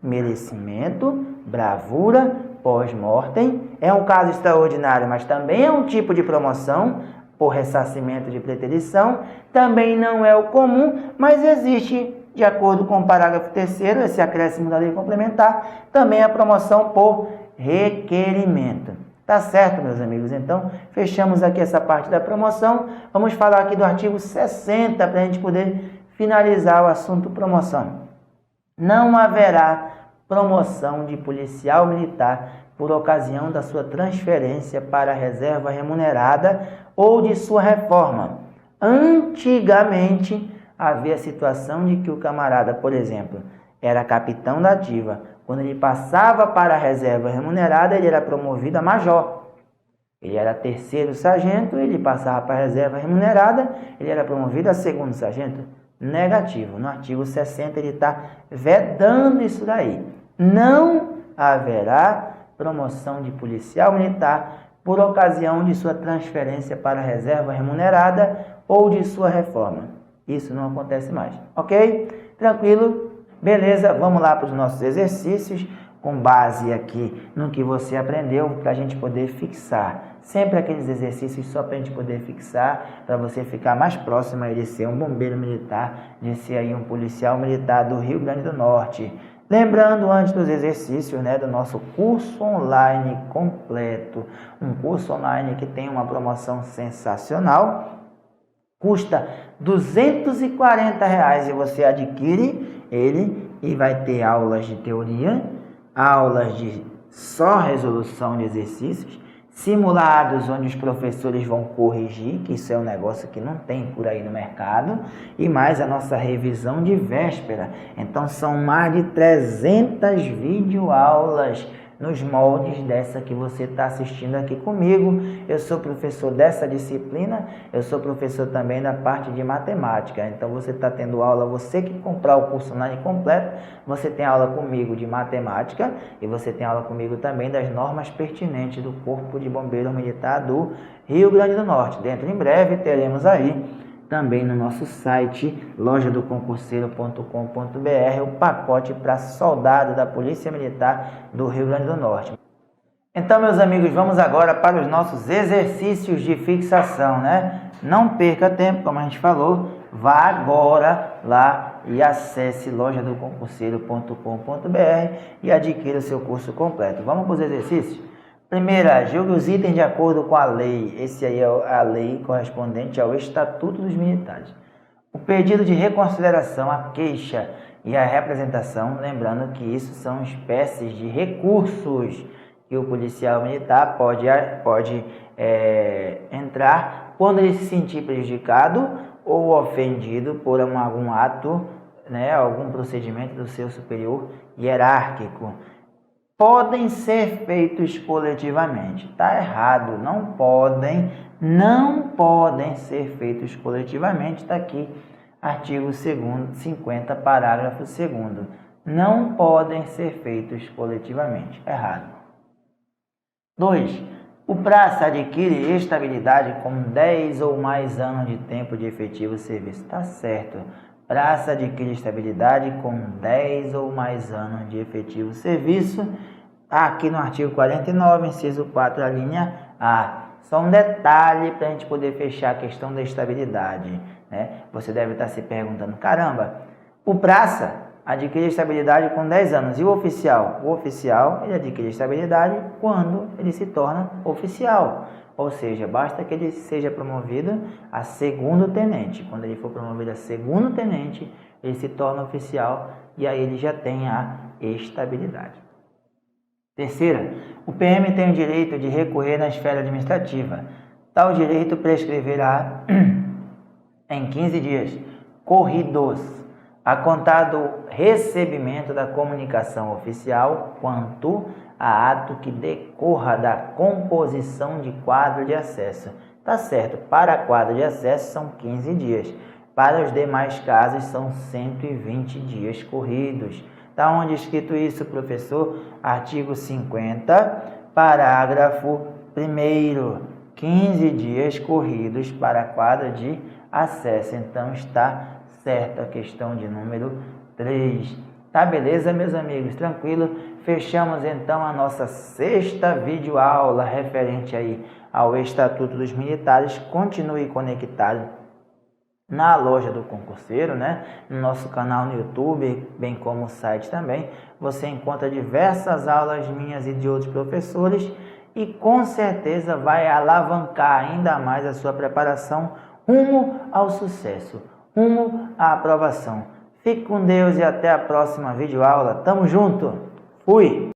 merecimento, bravura, pós-mortem. É um caso extraordinário, mas também é um tipo de promoção por ressarcimento de preterição. Também não é o comum, mas existe, de acordo com o parágrafo 3º, esse acréscimo da lei complementar, também a promoção por requerimento. Tá certo, meus amigos? Então, fechamos aqui essa parte da promoção. Vamos falar aqui do artigo 60 para a gente poder finalizar o assunto promoção. Não haverá promoção de policial militar por ocasião da sua transferência para a reserva remunerada ou de sua reforma. Antigamente, havia a situação de que o camarada, por exemplo, era capitão da ativa. Quando ele passava para a reserva remunerada, ele era promovido a major. Ele era terceiro sargento, ele passava para a reserva remunerada, ele era promovido a segundo sargento. Negativo. No artigo 60 ele está vedando isso daí. Não haverá promoção de policial militar por ocasião de sua transferência para a reserva remunerada ou de sua reforma. Isso não acontece mais, ok? Tranquilo? Beleza, vamos lá para os nossos exercícios, com base aqui no que você aprendeu, para a gente poder fixar. Sempre aqueles exercícios só para a gente poder fixar, para você ficar mais próximo aí de ser um bombeiro militar, de ser aí um policial militar do Rio Grande do Norte. Lembrando, antes dos exercícios, né, do nosso curso online completo, um curso online que tem uma promoção sensacional, custa R$ 240 e você adquire ele e vai ter aulas de teoria, aulas de só resolução de exercícios, simulados onde os professores vão corrigir, que isso é um negócio que não tem por aí no mercado, e mais a nossa revisão de véspera. Então são mais de 300 videoaulas nos moldes dessa que você está assistindo aqui comigo. Eu sou professor dessa disciplina, eu sou professor também da parte de matemática. Então você está tendo aula, você que comprar o curso online completo, você tem aula comigo de matemática e você tem aula comigo também das normas pertinentes do Corpo de Bombeiro Militar do Rio Grande do Norte. Dentro em breve teremos aí também no nosso site, lojadoconcurseiro.com.br, o pacote para soldado da Polícia Militar do Rio Grande do Norte. Então, meus amigos, vamos agora para os nossos exercícios de fixação, né? Não perca tempo, como a gente falou, vá agora lá e acesse lojadoconcurseiro.com.br e adquira o seu curso completo. Vamos para os exercícios? Primeira, julgue os itens de acordo com a lei. Esse aí é a lei correspondente ao Estatuto dos Militares. O pedido de reconsideração, a queixa e a representação, lembrando que isso são espécies de recursos que o policial militar pode entrar quando ele se sentir prejudicado ou ofendido por algum ato, né, algum procedimento do seu superior hierárquico. Podem ser feitos coletivamente. Está errado, não podem ser feitos coletivamente. Está aqui, artigo 50, parágrafo 2º. Não podem ser feitos coletivamente. Errado. 2. O praça adquire estabilidade com 10 ou mais anos de tempo de efetivo serviço. Está certo. Praça adquire estabilidade com 10 ou mais anos de efetivo serviço. Aqui no artigo 49, inciso 4, a linha A. Só um detalhe para a gente poder fechar a questão da estabilidade, né? Você deve estar se perguntando, caramba, o praça adquire estabilidade com 10 anos. E o oficial? O oficial, ele adquire estabilidade quando ele se torna oficial. Ou seja, basta que ele seja promovido a segundo tenente. Quando ele for promovido a segundo tenente, ele se torna oficial e aí ele já tem a estabilidade. Terceira, o PM tem o direito de recorrer na esfera administrativa. Tal direito prescreverá em 15 dias corridos, a contar do recebimento da comunicação oficial quanto a ato que decorra da composição de quadro de acesso. Tá certo, para quadro de acesso são 15 dias, para os demais casos são 120 dias corridos. Tá onde escrito isso, professor? Artigo 50, parágrafo 1º, 15 dias corridos para quadro de acesso. Então está certa a questão de número 3. Tá beleza, meus amigos? Tranquilo? Fechamos então a nossa 6ª videoaula referente aí ao Estatuto dos Militares. Continue conectado na loja do concurseiro, né? No nosso canal no YouTube, bem como o site também. Você encontra diversas aulas minhas e de outros professores e com certeza vai alavancar ainda mais a sua preparação rumo ao sucesso, rumo à aprovação. Fique com Deus e até a próxima videoaula. Tamo junto! Fui!